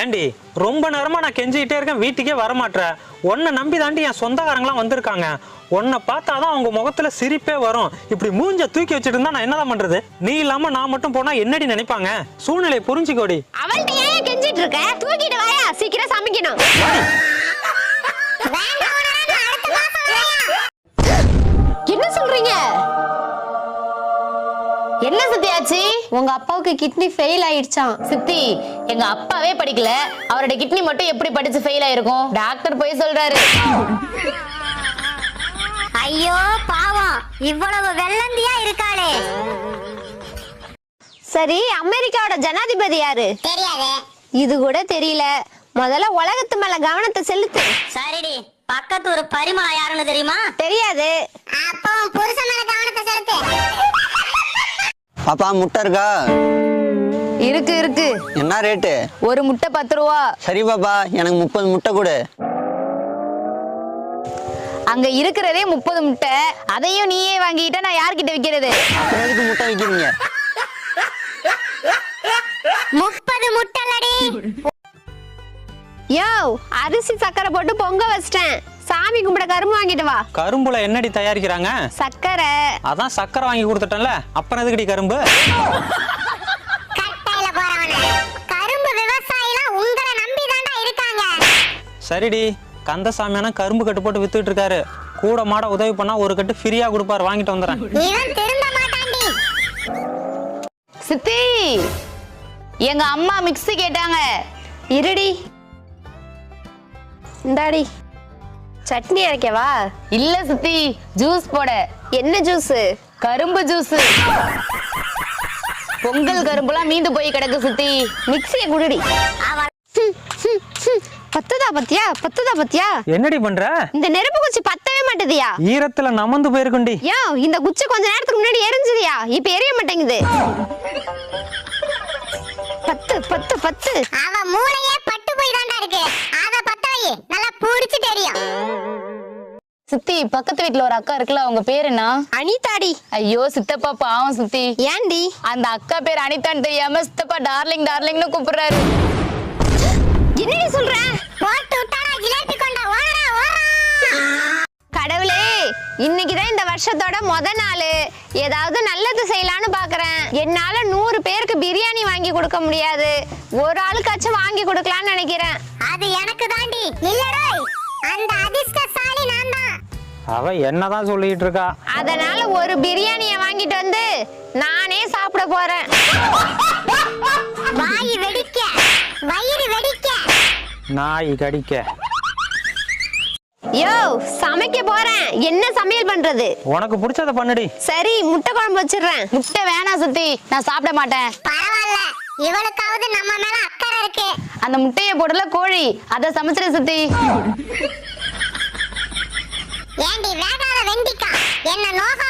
ஏண்டி ரொம்ப நேரமா நான் கெஞ்சிக்கிட்டே இருக்கேன், வீட்டுக்கே வரமாட்டேற. உன்னை நம்பி தாண்டி என் சொந்தக்காரங்களாம் வந்திருக்காங்க. உன்னை பார்த்தாதான் அவங்க முகத்துல சிரிப்பே வரும். இப்படி மூஞ்ச தூக்கி வச்சுட்டு இருந்தா நான் என்னதான் பண்றது? நீ இல்லாம நான் மட்டும் போனா என்னடி நினைப்பாங்க? சூழ்நிலையை புரிஞ்சுக்கோடி. அவள்கிட்ட ஏன் கெஞ்சிட்டு இருக்க? தூக்கிட்டு வாயா, சீக்கிரம் சமைக்கணும். என்ன சொல்றீங்க? என்ன சித்தியாச்சு? உங்க அப்பாவுக்கு கிட்னி ஃபெயில் ஆயிடுச்சாம். சித்தி, எங்க அப்பாவே படிக்கல, அவரோட கிட்னி மட்டும் எப்படி படிச்சு ஃபெயில் ஆயிருக்கும்? டாக்டர் போய் சொல்றாரு. ஐயோ பாவம், இவ்வளவு வெள்ளந்தியா இருக்காளே. சரி, அமெரிக்காவோட ஜனாதிபதி யாரு? தெரியாது. இது கூட தெரியல. முதல்ல உலகத்து மேல கவனத்தை செலுத்து. சரிடி, பக்கத்து ஒரு பரிமளா யாருன்னு தெரியுமா? தெரியாது. அப்போ புருஷன் மேல கவனத்தை செலுத்து. பாப்பா முட்டை இருக்கா? இருக்கு இருக்கு. என்ன ரேட்டு? ஒரு முட்டை 10 ரூபா. சரி பாப்பா, எனக்கு 30 முட்டை கொடு. அங்க இருக்கிறதே 30 முட்டை, அதையும் நீயே வாங்கிட்டா நான் யார்கிட்ட விக்கிறது? அப்புறம் எதுக்கு முட்டை விக்கிறீங்க? 30 முட்டைலடி. யோ, அரிசி சக்கரை போட்டு பொங்க வச்சிட்டேன். சாமி கும்பிட கரும்பு வாங்கிட்டு வா. கரும்புல என்னடி தயாரிக்கிறாங்க? சக்கரை. அதான் சக்கரை வாங்கி கொடுத்துட்டேன்ல, அப்புறம் எதுக்கடி கரும்பு? கட்டையில போறவனே, கரும்பு விவசாயிலாம் உங்களை நம்பி தாண்டா இருக்காங்க. சரிடி, கந்தசாமியான கரும்பு கட்டு போட்டு வித்துட்டு இருக்காரு. கூட மாட உதவி பண்ணா ஒரு கட்டு ஃப்ரீயா கொடுப்பாரு, வாங்கிட்டு வந்துடுறேன். இவன் திருந்த மாட்டான்டி. சித்தி, எங்க அம்மா மிக்ஸி கேட்டாங்க. இருடி. இந்தாடி. சட்னி அரைக்கவா? இல்ல சித்தி, ஜூஸ் போட. என்ன ஜூஸ்? கரும்பு ஜூஸ். பொங்கல் கரும்புலாம் மீந்து போய் கிடக்கு சித்தி. மிக்ஸியை குடுடி. பத்துதா பத்தியா? பத்துதா பத்தியா? என்னடி பண்ற? இந்த நெருப்பு குச்சி பத்தவே மாட்டேதியா? ஈரத்துல நமந்து போயிருக்குண்டி. யோ, இந்த குச்சி கொஞ்ச நேரத்துக்கு முன்னாடி எரிஞ்சதுயா, இப்ப எரிய மாட்டேங்குது. பத்து பத்து பத்து. அவ மூளையே பட்டு போய் தாண்டா இருக்கு. அத பத்த வை, நல்லா புடிச்சு தெரியும். சித்தி, பக்கத்து வீட்டுல ஒரு அக்கா இருக்குல்ல, அவங்க பேர் என்ன? அனிதாடி. ஐயோ சித்தப்பா பாவம் சித்தி. ஏண்டி? அந்த அக்கா பேர் அனிதான்னு தெரியாம சித்தப்பா டார்லிங் டார்லிங்னு கூப்பிடுறாரு. என்னடி சொல்ற? போட்டு விட்டாடா ஜிலேபி கொண்டா, ஓடா ஓடா. கடவுளே, இன்னைக்குதான் இந்த வருஷத்தோட முத நாள். ஏதாவது நல்லது செய்யலான்னு பாக்குறேன். என்னால 100 பேருக்கு பிரியாணி வாங்கி கொடுக்க முடியாது, ஒரு ஆளுக்காச்சும் வாங்கி கொடுக்கலான்னு நினைக்கிறேன். அது எனக்கு தாண்டி. இல்லடா, அந்த அதிர்ஷ்டசாலி நான் தான். அவ என்னதான் சொல்லிட்டு இருக்கா? அதனால ஒரு பிரியாணியை வாங்கிட்டு வந்து நானே சாப்பிட போறேன். வாய் வெடிக்க, வயிறு வெடிக்க. நாய் கடிக்க. யோ, சமைக்க போறேன். என்ன சமையல் பண்றது? உனக்கு பிடிச்சத பண்ணுடி. சரி, முட்டை குழம்பு வச்சிடுறேன். முட்டை வேணாம் சித்தி, நான் சாப்பிட மாட்டேன். பரவாயில்ல, இவளுக்காவது நம்ம மேல அக்கறை இருக்கு. அந்த முட்டையை போடல கோழி, அத சமைச்சிரு சித்தி. ஏண்டி வேகாத வெண்டிக்கா, என்ன நோகா